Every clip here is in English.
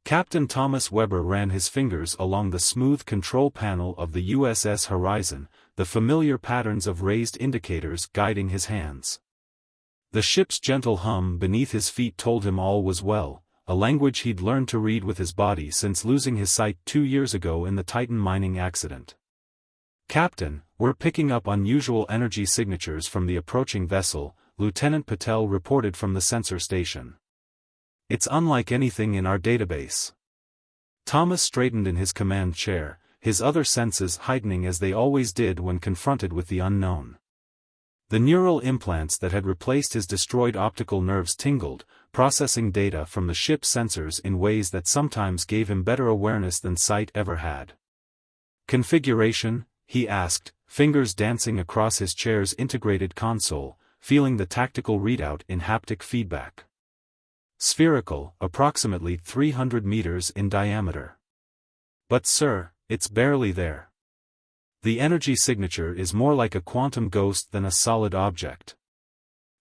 Captain Thomas Weber ran his fingers along the smooth control panel of the USS Horizon, the familiar patterns of raised indicators guiding his hands. The ship's gentle hum beneath his feet told him all was well, a language he'd learned to read with his body since losing his sight 2 years ago in the Titan mining accident. "Captain, we're picking up unusual energy signatures from the approaching vessel," Lieutenant Patel reported from the sensor station. "It's unlike anything in our database." Thomas straightened in his command chair, his other senses heightening as they always did when confronted with the unknown. The neural implants that had replaced his destroyed optical nerves tingled, processing data from the ship's sensors in ways that sometimes gave him better awareness than sight ever had. "Configuration?" he asked, fingers dancing across his chair's integrated console, feeling the tactical readout in haptic feedback. "Spherical, approximately 300 meters in diameter." "But sir, it's barely there. The energy signature is more like a quantum ghost than a solid object."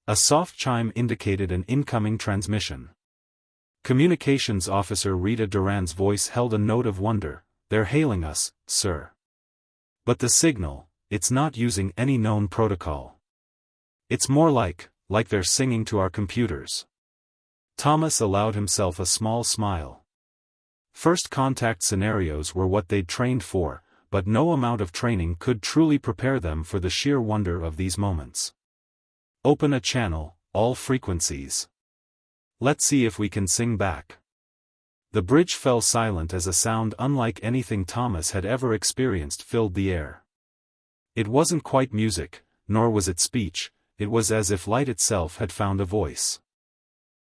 A soft chime indicated an incoming transmission. Communications Officer Rita Duran's voice held a note of wonder. "They're hailing us, sir. But the signal, it's not using any known protocol. It's more like they're singing to our computers." Thomas allowed himself a small smile. First contact scenarios were what they'd trained for, but no amount of training could truly prepare them for the sheer wonder of these moments. "Open a channel, all frequencies. Let's see if we can sing back." The bridge fell silent as a sound unlike anything Thomas had ever experienced filled the air. It wasn't quite music, nor was it speech, it was as if light itself had found a voice.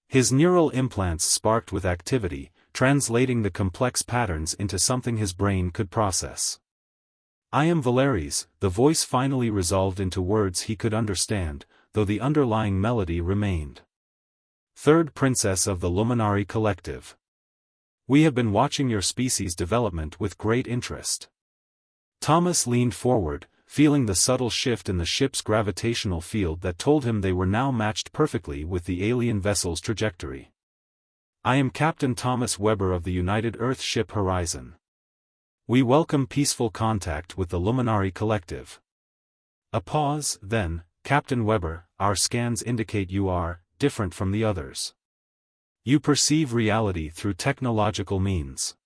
His neural implants sparked with activity, translating the complex patterns into something his brain could process. "I am Valeries," the voice finally resolved into words he could understand, though the underlying melody remained. "Third Princess of the Luminari Collective. We have been watching your species' development with great interest." Thomas leaned forward, feeling the subtle shift in the ship's gravitational field that told him they were now matched perfectly with the alien vessel's trajectory. "I am Captain Thomas Weber of the United Earth ship Horizon. We welcome peaceful contact with the Luminari Collective." A pause, then, "Captain Weber, our scans indicate you are different from the others. You perceive reality through technological means."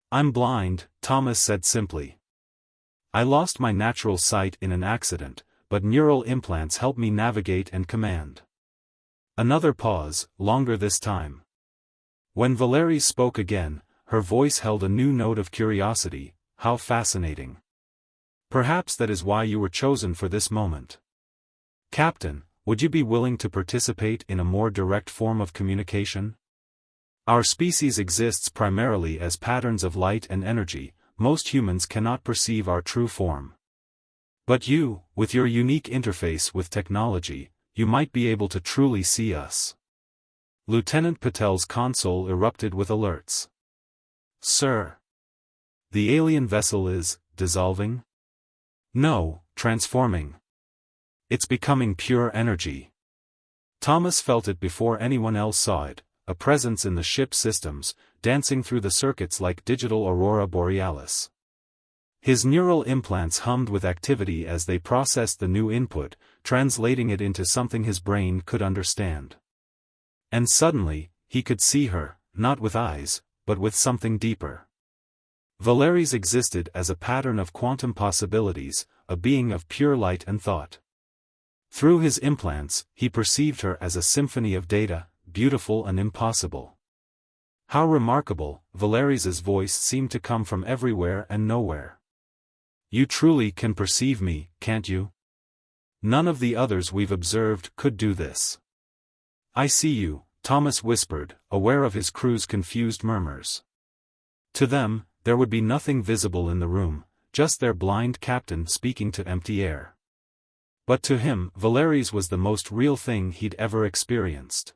"I'm blind," Thomas said simply. "I lost my natural sight in an accident, but neural implants help me navigate and command." Another pause, longer this time. When Valerie spoke again, her voice held a new note of curiosity. "How fascinating. Perhaps that is why you were chosen for this moment. Captain, would you be willing to participate in a more direct form of communication? Our species exists primarily as patterns of light and energy. Most humans cannot perceive our true form. But you, with your unique interface with technology, you might be able to truly see us." Lieutenant Patel's console erupted with alerts. "Sir. The alien vessel is dissolving?" "No, transforming. It's becoming pure energy." Thomas felt it before anyone else saw it, a presence in the ship's systems, dancing through the circuits like digital aurora borealis. His neural implants hummed with activity as they processed the new input, translating it into something his brain could understand. And suddenly, he could see her, not with eyes, but with something deeper. Valeries existed as a pattern of quantum possibilities, a being of pure light and thought. Through his implants, he perceived her as a symphony of data, beautiful and impossible. How remarkable, Valeries's voice seemed to come from everywhere and nowhere. "You truly can perceive me, can't you? None of the others we've observed could do this." "I see you," Thomas whispered, aware of his crew's confused murmurs. To them, there would be nothing visible in the room, just their blind captain speaking to empty air. But to him, Valeries was the most real thing he'd ever experienced.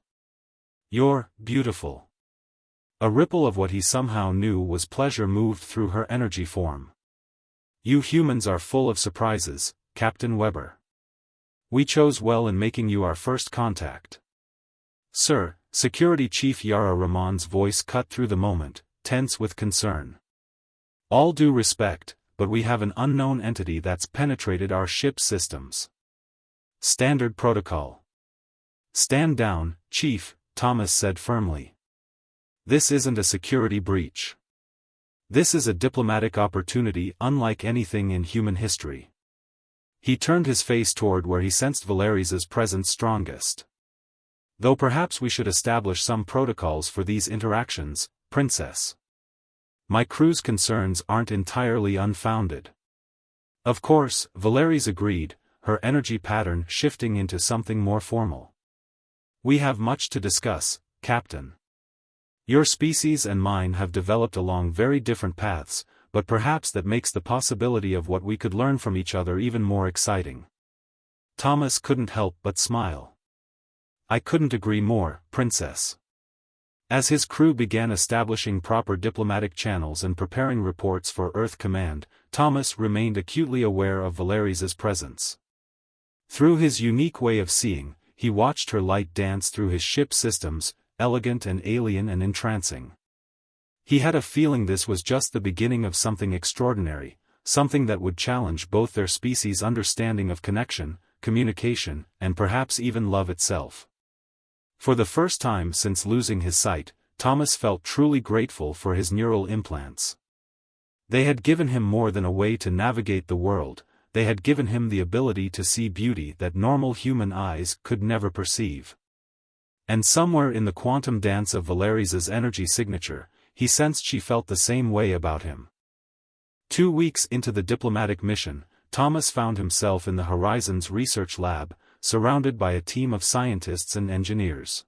"You're beautiful." A ripple of what he somehow knew was pleasure moved through her energy form. "You humans are full of surprises, Captain Weber. We chose well in making you our first contact." "Sir, Security Chief Yara Rahman's voice cut through the moment, tense with concern. All due respect, but we have an unknown entity that's penetrated our ship's systems. Standard protocol. Stand down, Chief, Thomas said firmly. This isn't a security breach. This is a diplomatic opportunity unlike anything in human history. He turned his face toward where he sensed Valeri's presence strongest. Though perhaps we should establish some protocols for these interactions, Princess. My crew's concerns aren't entirely unfounded. Of course, Valeri's agreed, her energy pattern shifting into something more formal. We have much to discuss, Captain. Your species and mine have developed along very different paths, but perhaps that makes the possibility of what we could learn from each other even more exciting. Thomas couldn't help but smile. I couldn't agree more, Princess. As his crew began establishing proper diplomatic channels and preparing reports for Earth Command, Thomas remained acutely aware of Valeri's presence. Through his unique way of seeing, he watched her light dance through his ship's systems, elegant and alien and entrancing. He had a feeling this was just the beginning of something extraordinary, something that would challenge both their species' understanding of connection, communication, and perhaps even love itself. For the first time since losing his sight, Thomas felt truly grateful for his neural implants. They had given him more than a way to navigate the world, they had given him the ability to see beauty that normal human eyes could never perceive. And somewhere in the quantum dance of Valeri's energy signature, he sensed she felt the same way about him. 2 weeks into the diplomatic mission, Thomas found himself in the Horizons Research Lab, surrounded by a team of scientists and engineers.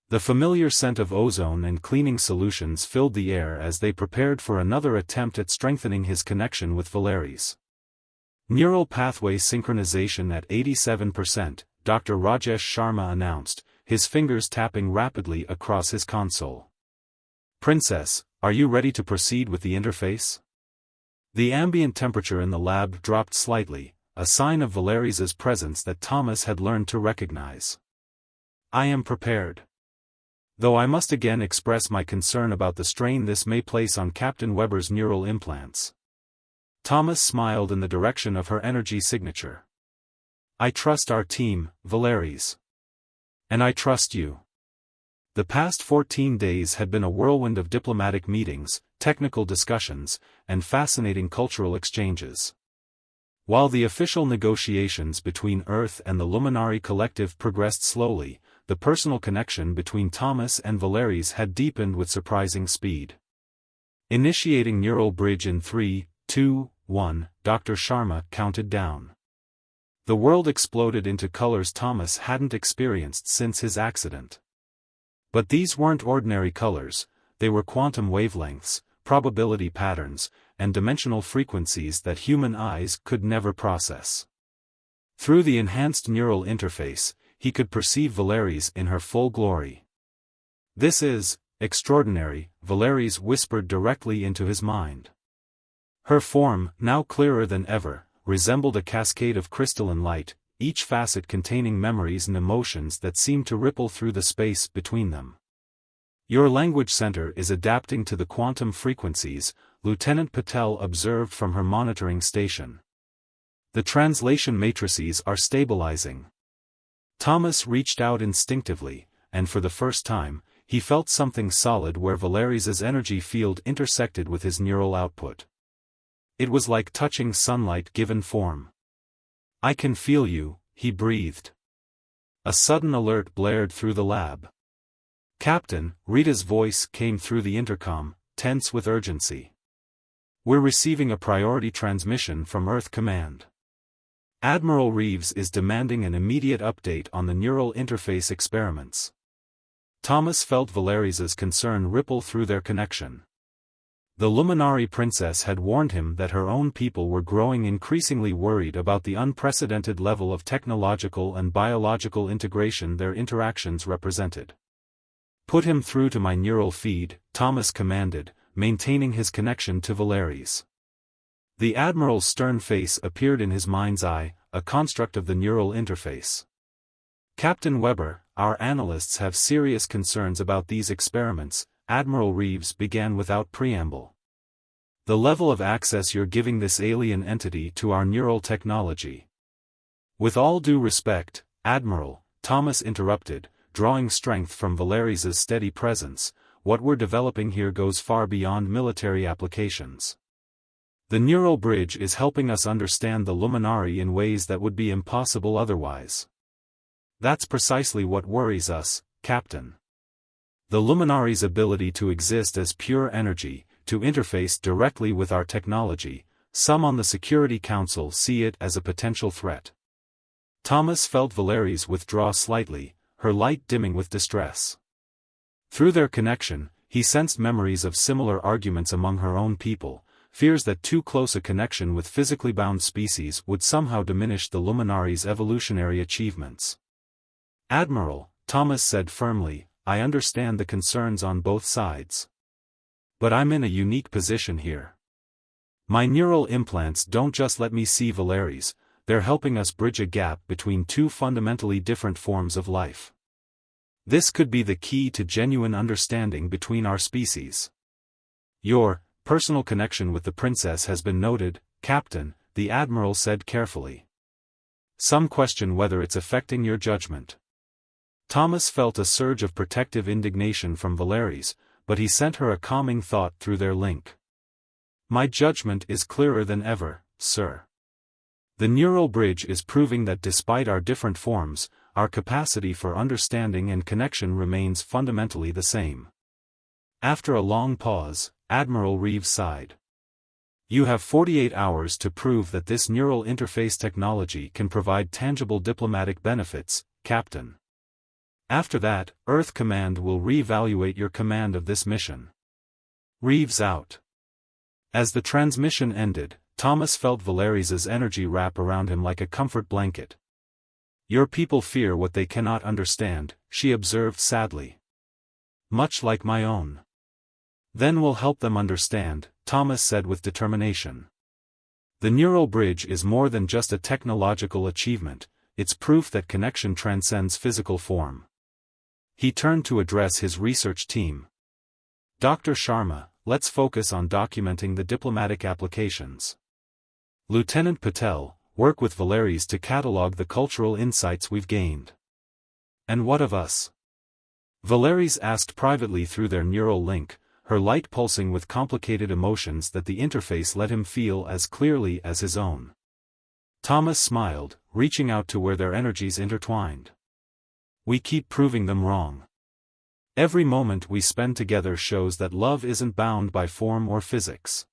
The familiar scent of ozone and cleaning solutions filled the air as they prepared for another attempt at strengthening his connection with Valeri's. Neural pathway synchronization at 87%, Dr. Rajesh Sharma announced, his fingers tapping rapidly across his console. Princess, are you ready to proceed with the interface? The ambient temperature in the lab dropped slightly, a sign of Valeri's presence that Thomas had learned to recognize. I am prepared. Though I must again express my concern about the strain this may place on Captain Weber's neural implants. Thomas smiled in the direction of her energy signature. I trust our team, Valeri's. And I trust you. The past 14 days had been a whirlwind of diplomatic meetings, technical discussions, and fascinating cultural exchanges. While the official negotiations between Earth and the Luminary Collective progressed slowly, the personal connection between Thomas and Valeri's had deepened with surprising speed. Initiating neural bridge in 3, 2, 1, Dr. Sharma counted down. The world exploded into colors Thomas hadn't experienced since his accident. But these weren't ordinary colors, they were quantum wavelengths, probability patterns, and dimensional frequencies that human eyes could never process. Through the enhanced neural interface, he could perceive Valeri's in her full glory. This is extraordinary, Valeri's whispered directly into his mind. Her form, now clearer than ever, resembled a cascade of crystalline light, each facet containing memories and emotions that seemed to ripple through the space between them. Your language center is adapting to the quantum frequencies, Lieutenant Patel observed from her monitoring station. The translation matrices are stabilizing. Thomas reached out instinctively, and for the first time, he felt something solid where Valeri's energy field intersected with his neural output. It was like touching sunlight given form. I can feel you, he breathed. A sudden alert blared through the lab. Captain, Rita's voice came through the intercom, tense with urgency. We're receiving a priority transmission from Earth Command. Admiral Reeves is demanding an immediate update on the neural interface experiments. Thomas felt Valeri's concern ripple through their connection. The Luminary Princess had warned him that her own people were growing increasingly worried about the unprecedented level of technological and biological integration their interactions represented. Put him through to my neural feed, Thomas commanded, maintaining his connection to Valeri's. The Admiral's stern face appeared in his mind's eye, a construct of the neural interface. Captain Weber, our analysts have serious concerns about these experiments, Admiral Reeves began without preamble. The level of access you're giving this alien entity to our neural technology. With all due respect, Admiral, Thomas interrupted, drawing strength from Valerius's steady presence, what we're developing here goes far beyond military applications. The neural bridge is helping us understand the Luminari in ways that would be impossible otherwise. That's precisely what worries us, Captain. The Luminari's ability to exist as pure energy, to interface directly with our technology, some on the Security Council see it as a potential threat. Thomas felt Valerius withdraw slightly, her light dimming with distress. Through their connection, he sensed memories of similar arguments among her own people, fears that too close a connection with physically bound species would somehow diminish the Luminari's evolutionary achievements. Admiral, Thomas said firmly, I understand the concerns on both sides. But I'm in a unique position here. My neural implants don't just let me see Valerius, they're helping us bridge a gap between two fundamentally different forms of life. This could be the key to genuine understanding between our species. Your personal connection with the princess has been noted, Captain, the Admiral said carefully. Some question whether it's affecting your judgment. Thomas felt a surge of protective indignation from Valerius, but he sent her a calming thought through their link. My judgment is clearer than ever, sir. The neural bridge is proving that despite our different forms, our capacity for understanding and connection remains fundamentally the same. After a long pause, Admiral Reeves sighed. You have 48 hours to prove that this neural interface technology can provide tangible diplomatic benefits, Captain. After that, Earth Command will re-evaluate your command of this mission. Reeves out. As the transmission ended, Thomas felt Valerius's energy wrap around him like a comfort blanket. Your people fear what they cannot understand, she observed sadly. Much like my own. Then we'll help them understand, Thomas said with determination. The neural bridge is more than just a technological achievement, it's proof that connection transcends physical form. He turned to address his research team. Dr. Sharma, let's focus on documenting the diplomatic applications. Lieutenant Patel, work with Valerius to catalog the cultural insights we've gained. And what of us? Valerius asked privately through their neural link, her light pulsing with complicated emotions that the interface let him feel as clearly as his own. Thomas smiled, reaching out to where their energies intertwined. We keep proving them wrong. Every moment we spend together shows that love isn't bound by form or physics.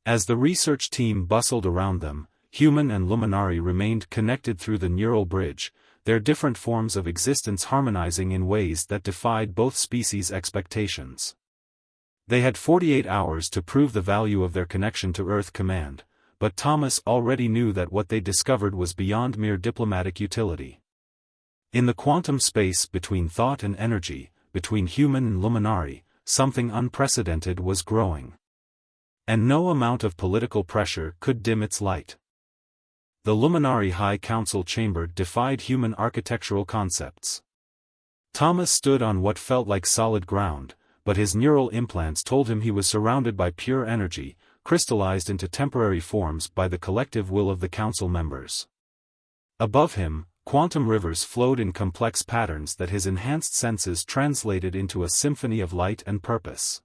As the research team bustled around them, human and Luminari remained connected through the neural bridge, their different forms of existence harmonizing in ways that defied both species' expectations. They had 48 hours to prove the value of their connection to Earth Command, but Thomas already knew that what they discovered was beyond mere diplomatic utility. In the quantum space between thought and energy, between human and Luminari, something unprecedented was growing. And no amount of political pressure could dim its light. The Luminari High Council chamber defied human architectural concepts. Thomas stood on what felt like solid ground, but his neural implants told him he was surrounded by pure energy, crystallized into temporary forms by the collective will of the council members. Above him, quantum rivers flowed in complex patterns that his enhanced senses translated into a symphony of light and purpose.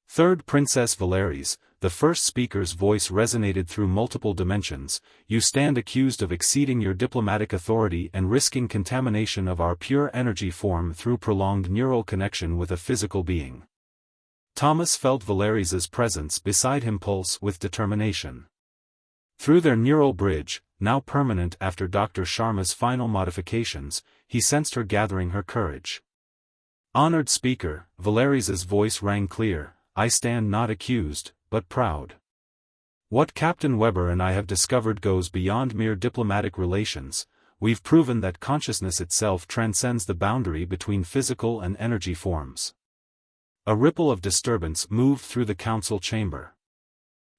Third Princess Valerius, the first speaker's voice resonated through multiple dimensions. You stand accused of exceeding your diplomatic authority and risking contamination of our pure energy form through prolonged neural connection with a physical being. Thomas felt Valerius's presence beside him pulse with determination. Through their neural bridge, now permanent after Dr. Sharma's final modifications, he sensed her gathering her courage. Honored speaker, Valerius's voice rang clear, I stand not accused, but proud. What Captain Weber and I have discovered goes beyond mere diplomatic relations. We've proven that consciousness itself transcends the boundary between physical and energy forms. A ripple of disturbance moved through the council chamber.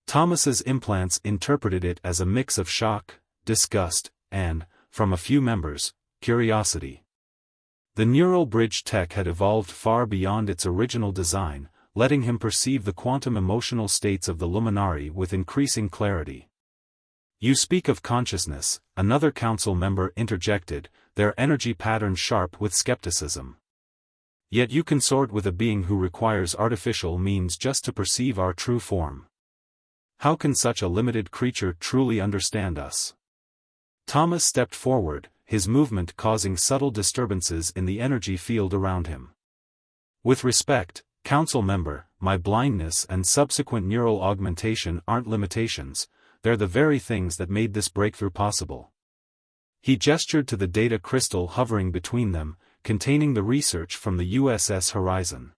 Thomas's implants interpreted it as a mix of shock, disgust, and, from a few members, curiosity. The neural bridge tech had evolved far beyond its original design, letting him perceive the quantum emotional states of the luminari with increasing clarity. "You speak of consciousness," another council member interjected, their energy pattern sharp with skepticism. "Yet you consort with a being who requires artificial means just to perceive our true form. How can such a limited creature truly understand us?" Thomas stepped forward, his movement causing subtle disturbances in the energy field around him. "With respect, council member, my blindness and subsequent neural augmentation aren't limitations, they're the very things that made this breakthrough possible." He gestured to the data crystal hovering between them, containing the research from the USS Horizon.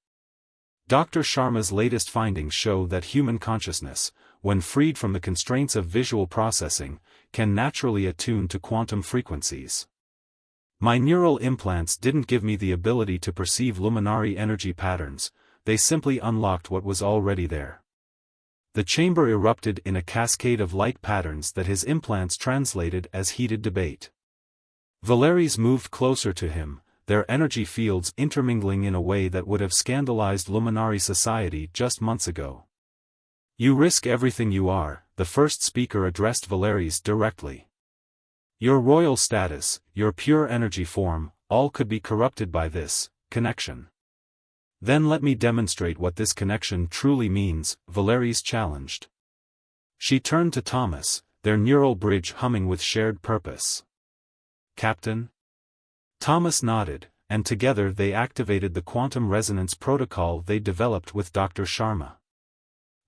Dr. Sharma's latest findings show that human consciousness, when freed from the constraints of visual processing, can naturally attune to quantum frequencies. "My neural implants didn't give me the ability to perceive luminary energy patterns, they simply unlocked what was already there." The chamber erupted in a cascade of light patterns that his implants translated as heated debate. Valeries moved closer to him, their energy fields intermingling in a way that would have scandalized luminary society just months ago. "You risk everything you are," the first speaker addressed Valeries directly. "Your royal status, your pure energy form, all could be corrupted by this connection." "Then let me demonstrate what this connection truly means," Valeries challenged. She turned to Thomas, their neural bridge humming with shared purpose. "Captain?" Thomas nodded, and together they activated the quantum resonance protocol they developed with Dr. Sharma.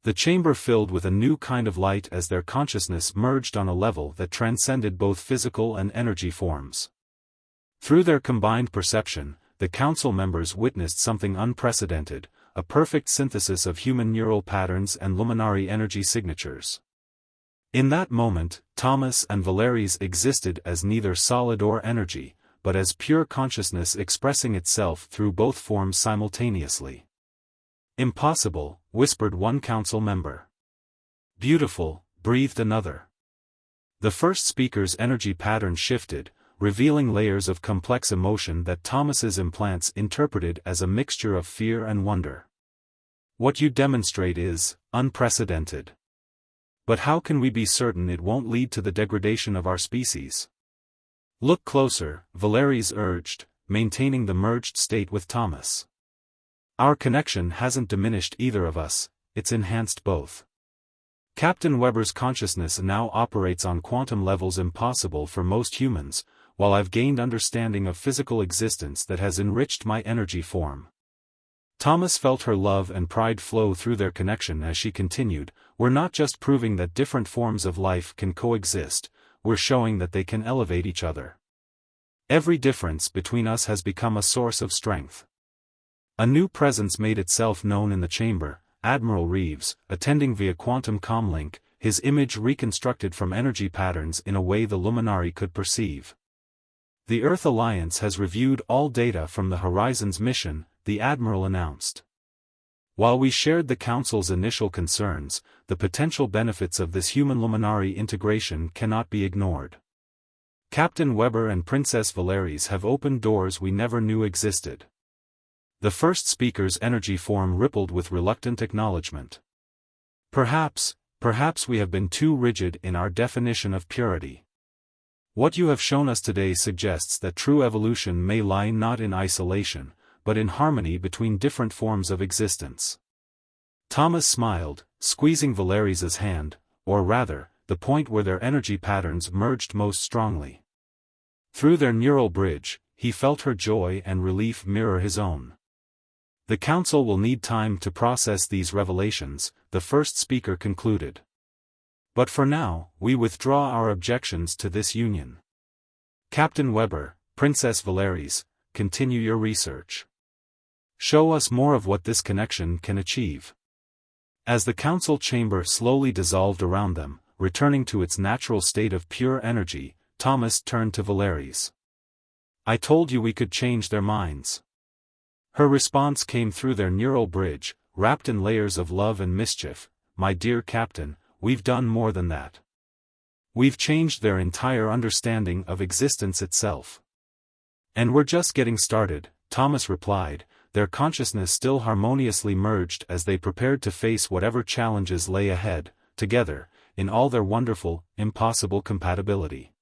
The chamber filled with a new kind of light as their consciousness merged on a level that transcended both physical and energy forms. Through their combined perception, the council members witnessed something unprecedented, a perfect synthesis of human neural patterns and luminary energy signatures. In that moment, Thomas and Valeries existed as neither solid or energy, but as pure consciousness expressing itself through both forms simultaneously. "Impossible," whispered one council member. "Beautiful," breathed another. The first speaker's energy pattern shifted, revealing layers of complex emotion that Thomas's implants interpreted as a mixture of fear and wonder. "What you demonstrate is unprecedented. But how can we be certain it won't lead to the degradation of our species?" "Look closer," Valeries urged, maintaining the merged state with Thomas. "Our connection hasn't diminished either of us, it's enhanced both. Captain Weber's consciousness now operates on quantum levels impossible for most humans, while I've gained understanding of physical existence that has enriched my energy form." Thomas felt her love and pride flow through their connection as she continued, "We're not just proving that different forms of life can coexist, we're showing that they can elevate each other. Every difference between us has become a source of strength." A new presence made itself known in the chamber, Admiral Reeves, attending via quantum comlink, his image reconstructed from energy patterns in a way the luminari could perceive. "The Earth Alliance has reviewed all data from the Horizon's mission," the Admiral announced. "While we shared the Council's initial concerns, the potential benefits of this human luminari integration cannot be ignored. Captain Weber and Princess Valeries have opened doors we never knew existed." The first speaker's energy form rippled with reluctant acknowledgement. Perhaps we have been too rigid in our definition of purity. What you have shown us today suggests that true evolution may lie not in isolation, but in harmony between different forms of existence." Thomas smiled, squeezing Valeries's hand, or rather, the point where their energy patterns merged most strongly. Through their neural bridge, he felt her joy and relief mirror his own. "The Council will need time to process these revelations," the first speaker concluded. "But for now, we withdraw our objections to this union. Captain Weber, Princess Valeries, continue your research. Show us more of what this connection can achieve." As the council chamber slowly dissolved around them, returning to its natural state of pure energy, Thomas turned to Valeries. "I told you we could change their minds." Her response came through their neural bridge, wrapped in layers of love and mischief. "My dear Captain, we've done more than that. We've changed their entire understanding of existence itself." And we're just getting started, Thomas replied, their consciousness still harmoniously merged as they prepared to face whatever challenges lay ahead, together, in all their wonderful, impossible compatibility.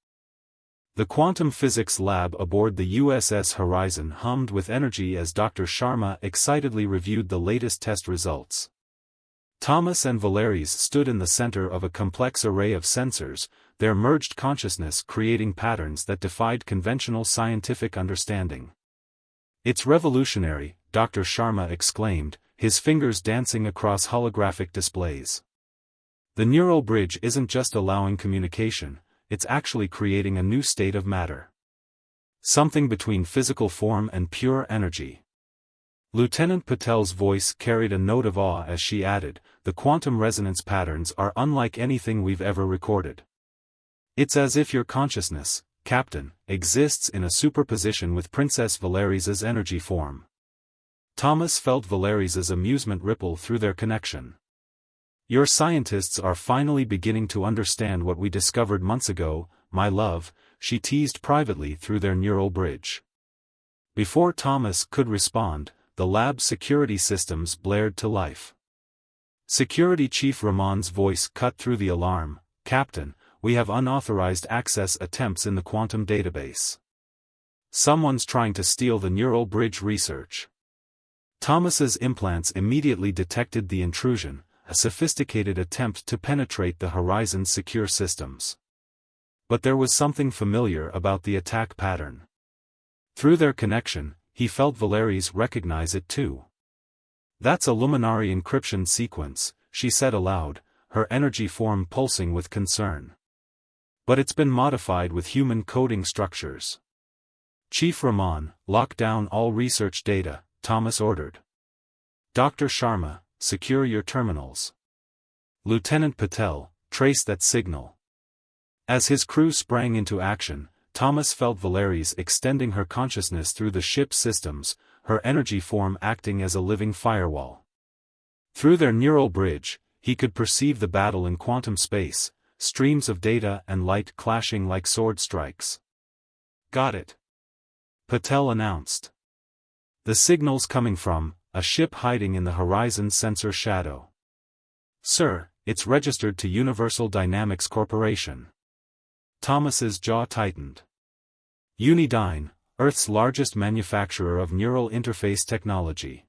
The quantum physics lab aboard the USS Horizon hummed with energy as Dr. Sharma excitedly reviewed the latest test results. Thomas and Valeries stood in the center of a complex array of sensors, their merged consciousness creating patterns that defied conventional scientific understanding. "It's revolutionary," Dr. Sharma exclaimed, his fingers dancing across holographic displays. "The neural bridge isn't just allowing communication, it's actually creating a new state of matter. Something between physical form and pure energy." Lieutenant Patel's voice carried a note of awe as she added, "The quantum resonance patterns are unlike anything we've ever recorded. It's as if your consciousness, Captain, exists in a superposition with Princess Valeries's energy form." Thomas felt Valeries's amusement ripple through their connection. "Your scientists are finally beginning to understand what we discovered months ago, my love," she teased privately through their neural bridge. Before Thomas could respond, the lab's security systems blared to life. Security Chief Ramon's voice cut through the alarm, "Captain, we have unauthorized access attempts in the quantum database. Someone's trying to steal the neural bridge research." Thomas's implants immediately detected the intrusion, a sophisticated attempt to penetrate the Horizon's secure systems. But there was something familiar about the attack pattern. Through their connection, he felt Valeries recognize it too. "That's a luminary encryption sequence," she said aloud, her energy form pulsing with concern. "But it's been modified with human coding structures." "Chief Ramon, lock down all research data," Thomas ordered. "Dr. Sharma, secure your terminals. Lieutenant Patel, trace that signal." As his crew sprang into action, Thomas felt Valeries extending her consciousness through the ship's systems, her energy form acting as a living firewall. Through their neural bridge, he could perceive the battle in quantum space, streams of data and light clashing like sword strikes. "Got it," Patel announced. "The signal's coming from a ship hiding in the Horizon sensor shadow. Sir, it's registered to Universal Dynamics Corporation." Thomas's jaw tightened. Unidyne, Earth's largest manufacturer of neural interface technology.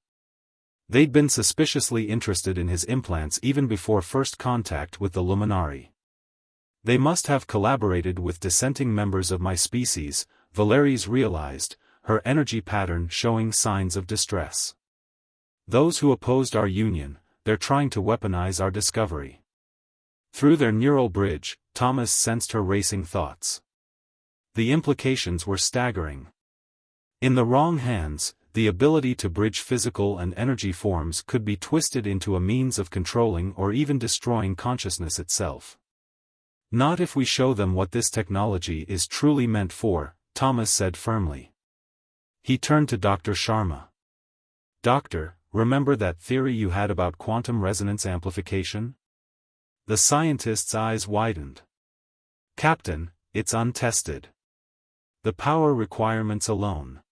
They'd been suspiciously interested in his implants even before first contact with the Luminari. "They must have collaborated with dissenting members of my species," Valeries realized, her energy pattern showing signs of distress. "Those who opposed our union, they're trying to weaponize our discovery." Through their neural bridge, Thomas sensed her racing thoughts. The implications were staggering. In the wrong hands, the ability to bridge physical and energy forms could be twisted into a means of controlling or even destroying consciousness itself. "Not if we show them what this technology is truly meant for," Thomas said firmly. He turned to Dr. Sharma. "Doctor, remember that theory you had about quantum resonance amplification?" The scientist's eyes widened. "Captain, it's untested. The power requirements alone."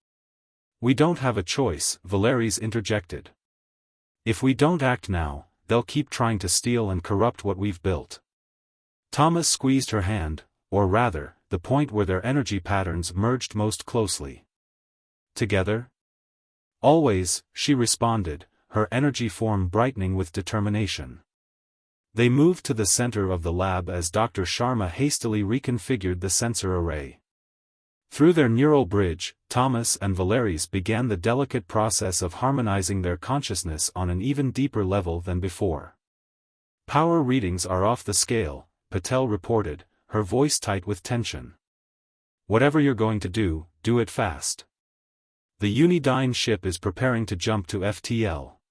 "We don't have a choice," Valeries interjected. "If we don't act now, they'll keep trying to steal and corrupt what we've built." Thomas squeezed her hand, or rather, the point where their energy patterns merged most closely. "Together?" "Always," she responded, her energy form brightening with determination. They moved to the center of the lab as Dr. Sharma hastily reconfigured the sensor array. Through their neural bridge, Thomas and Valeries began the delicate process of harmonizing their consciousness on an even deeper level than before. "Power readings are off the scale," Patel reported, her voice tight with tension. "Whatever you're going to do, do it fast. The Unidyne ship is preparing to jump to FTL."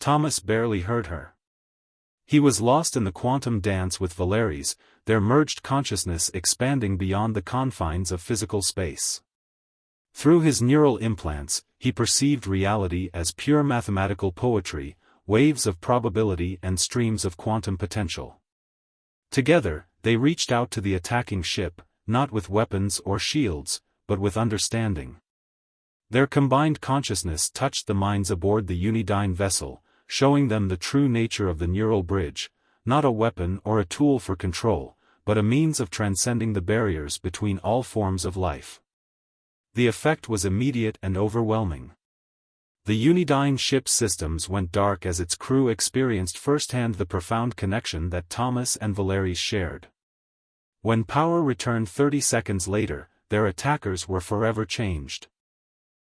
Thomas barely heard her. He was lost in the quantum dance with Valeries, their merged consciousness expanding beyond the confines of physical space. Through his neural implants, he perceived reality as pure mathematical poetry, waves of probability and streams of quantum potential. Together, they reached out to the attacking ship, not with weapons or shields, but with understanding. Their combined consciousness touched the minds aboard the Unidyne vessel, showing them the true nature of the neural bridge, not a weapon or a tool for control, but a means of transcending the barriers between all forms of life. The effect was immediate and overwhelming. The Unidyne ship's systems went dark as its crew experienced firsthand the profound connection that Thomas and Valeries shared. When power returned 30 seconds later, their attackers were forever changed.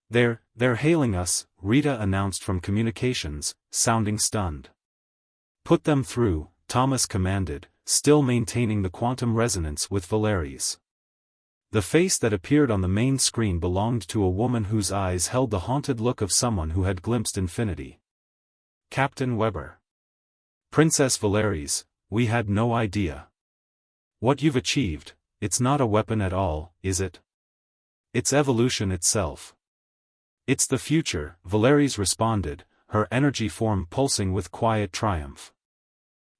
They're hailing us," Rita announced from communications, sounding stunned. "Put them through," Thomas commanded, still maintaining the quantum resonance with Valeries. The face that appeared on the main screen belonged to a woman whose eyes held the haunted look of someone who had glimpsed infinity. "Captain Weber. Princess Valeries, we had no idea. What you've achieved, it's not a weapon at all, is it? It's evolution itself." "It's the future," Valeries responded, her energy form pulsing with quiet triumph.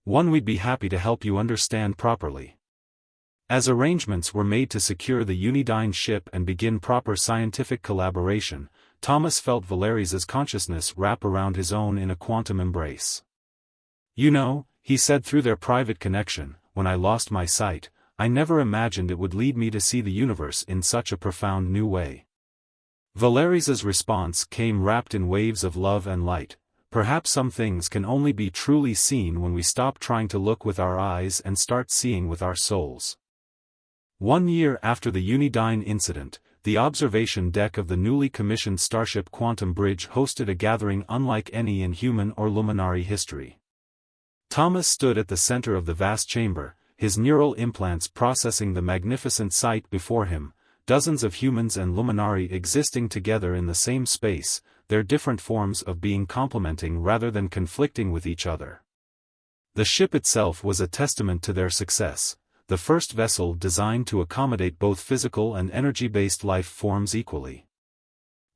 "One we'd be happy to help you understand properly." As arrangements were made to secure the Unidyne ship and begin proper scientific collaboration, Thomas felt Valeries's consciousness wrap around his own in a quantum embrace. "You know," he said through their private connection, "when I lost my sight, I never imagined it would lead me to see the universe in such a profound new way." Valeries's response came wrapped in waves of love and light. "Perhaps some things can only be truly seen when we stop trying to look with our eyes and start seeing with our souls." 1 year after the Unidyne incident, the observation deck of the newly commissioned Starship Quantum Bridge hosted a gathering unlike any in human or luminary history. Thomas stood at the center of the vast chamber, his neural implants processing the magnificent sight before him, dozens of humans and luminari existing together in the same space, their different forms of being complementing rather than conflicting with each other. The ship itself was a testament to their success, the first vessel designed to accommodate both physical and energy-based life forms equally.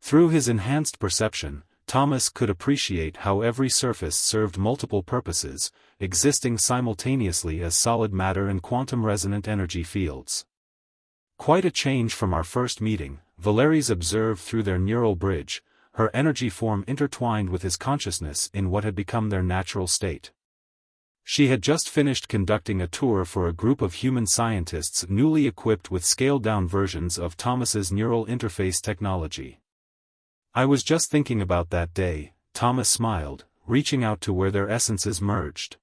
Through his enhanced perception, Thomas could appreciate how every surface served multiple purposes, existing simultaneously as solid matter and quantum-resonant energy fields. "Quite a change from our first meeting," Valeries observed through their neural bridge, her energy form intertwined with his consciousness in what had become their natural state. She had just finished conducting a tour for a group of human scientists newly equipped with scaled-down versions of Thomas's neural interface technology. "I was just thinking about that day," Thomas smiled, reaching out to where their essences merged.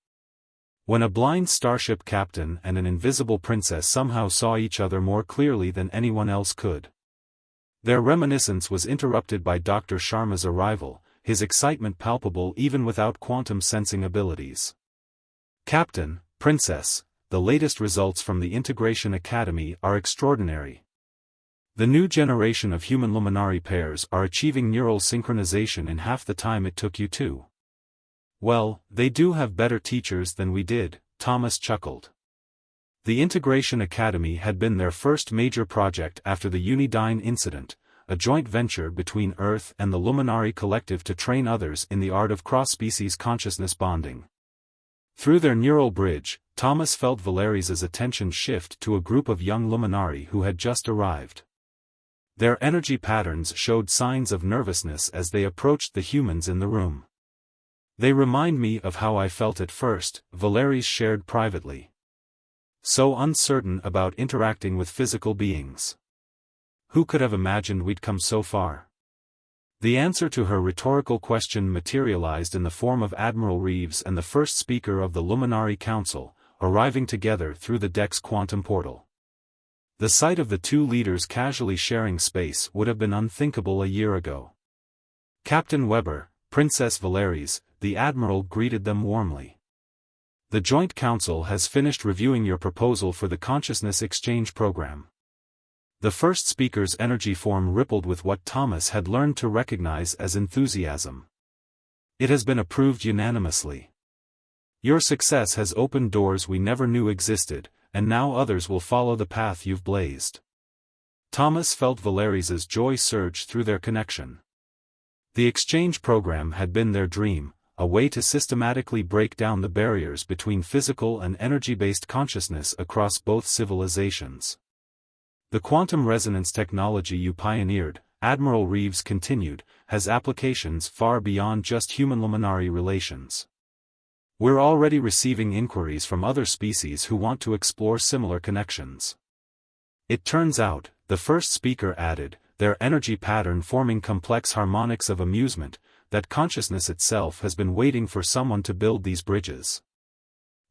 "When a blind starship captain and an invisible princess somehow saw each other more clearly than anyone else could." Their reminiscence was interrupted by Dr. Sharma's arrival, his excitement palpable even without quantum sensing abilities. "Captain, Princess, the latest results from the Integration Academy are extraordinary. The new generation of human luminari pairs are achieving neural synchronization in half the time it took you to." "Well, they do have better teachers than we did," Thomas chuckled. The Integration Academy had been their first major project after the Unidyne incident, a joint venture between Earth and the Luminari Collective to train others in the art of cross-species consciousness bonding. Through their neural bridge, Thomas felt Valeries's attention shift to a group of young luminari who had just arrived. Their energy patterns showed signs of nervousness as they approached the humans in the room. "They remind me of how I felt at first," Valeries shared privately. "So uncertain about interacting with physical beings. Who could have imagined we'd come so far?" The answer to her rhetorical question materialized in the form of Admiral Reeves and the first speaker of the Luminari Council, arriving together through the deck's quantum portal. The sight of the two leaders casually sharing space would have been unthinkable a year ago. "Captain Weber, Princess Valeries," the Admiral greeted them warmly. "The Joint Council has finished reviewing your proposal for the Consciousness Exchange Program." The first speaker's energy form rippled with what Thomas had learned to recognize as enthusiasm. "It has been approved unanimously. Your success has opened doors we never knew existed, and now others will follow the path you've blazed." Thomas felt Valeries's joy surge through their connection. The exchange program had been their dream, a way to systematically break down the barriers between physical and energy-based consciousness across both civilizations. The quantum resonance technology you pioneered, Admiral Reeves continued, has applications far beyond just human-luminary relations. We're already receiving inquiries from other species who want to explore similar connections. It turns out, the first speaker added, their energy pattern forming complex harmonics of amusement, that consciousness itself has been waiting for someone to build these bridges.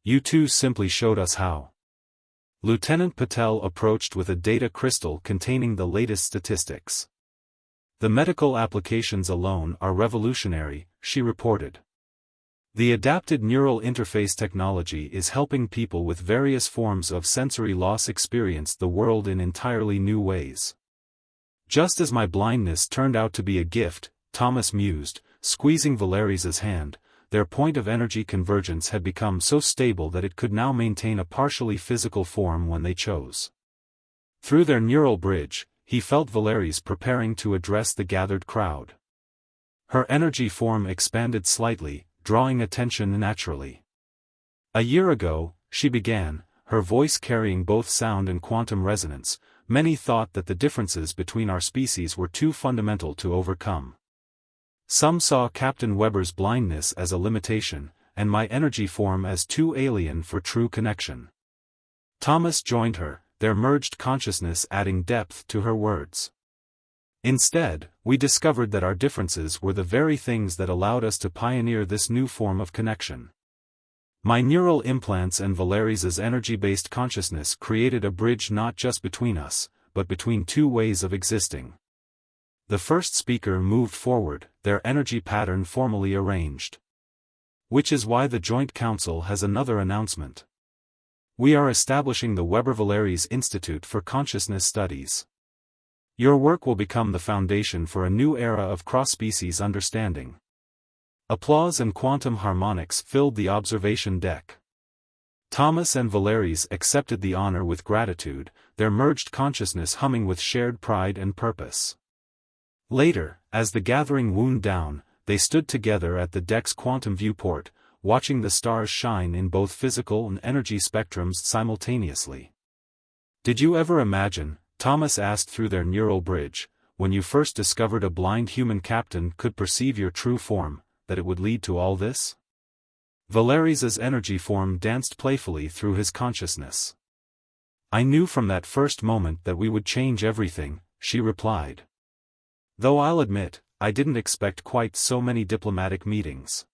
You two simply showed us how. Lieutenant Patel approached with a data crystal containing the latest statistics. The medical applications alone are revolutionary, she reported. The adapted neural interface technology is helping people with various forms of sensory loss experience the world in entirely new ways. Just as my blindness turned out to be a gift, Thomas mused, squeezing Valerius's hand, their point of energy convergence had become so stable that it could now maintain a partially physical form when they chose. Through their neural bridge, he felt Valerius preparing to address the gathered crowd. Her energy form expanded slightly, drawing attention naturally. A year ago, she began, her voice carrying both sound and quantum resonance. Many thought that the differences between our species were too fundamental to overcome. Some saw Captain Weber's blindness as a limitation, and my energy form as too alien for true connection. Thomas joined her, their merged consciousness adding depth to her words. Instead, we discovered that our differences were the very things that allowed us to pioneer this new form of connection. My neural implants and Valerius's energy-based consciousness created a bridge not just between us, but between two ways of existing. The first speaker moved forward, their energy pattern formally arranged. Which is why the Joint Council has another announcement. We are establishing the Weber-Valerius Institute for Consciousness Studies. Your work will become the foundation for a new era of cross-species understanding. Applause and quantum harmonics filled the observation deck. Thomas and Valerius accepted the honor with gratitude, their merged consciousness humming with shared pride and purpose. Later, as the gathering wound down, they stood together at the deck's quantum viewport, watching the stars shine in both physical and energy spectrums simultaneously. Did you ever imagine, Thomas asked through their neural bridge, when you first discovered a blind human captain could perceive your true form, that it would lead to all this? Valerius's energy form danced playfully through his consciousness. I knew from that first moment that we would change everything, she replied. Though I'll admit, I didn't expect quite so many diplomatic meetings.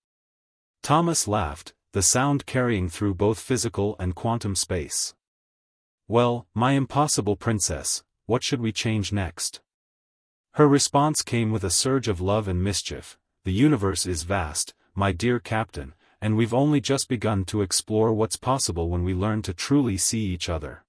Thomas laughed, the sound carrying through both physical and quantum space. Well, my impossible princess, what should we change next? Her response came with a surge of love and mischief. The universe is vast, my dear captain, and we've only just begun to explore what's possible when we learn to truly see each other.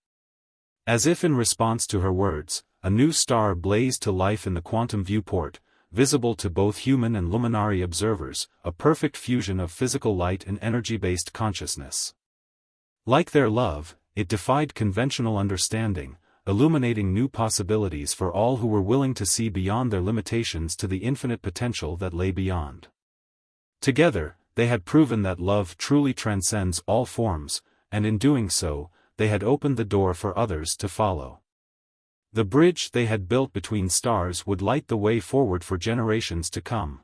As if in response to her words, a new star blazed to life in the quantum viewport, visible to both human and luminary observers, a perfect fusion of physical light and energy-based consciousness. Like their love, it defied conventional understanding, illuminating new possibilities for all who were willing to see beyond their limitations to the infinite potential that lay beyond. Together, they had proven that love truly transcends all forms, and in doing so, they had opened the door for others to follow. The bridge they had built between stars would light the way forward for generations to come.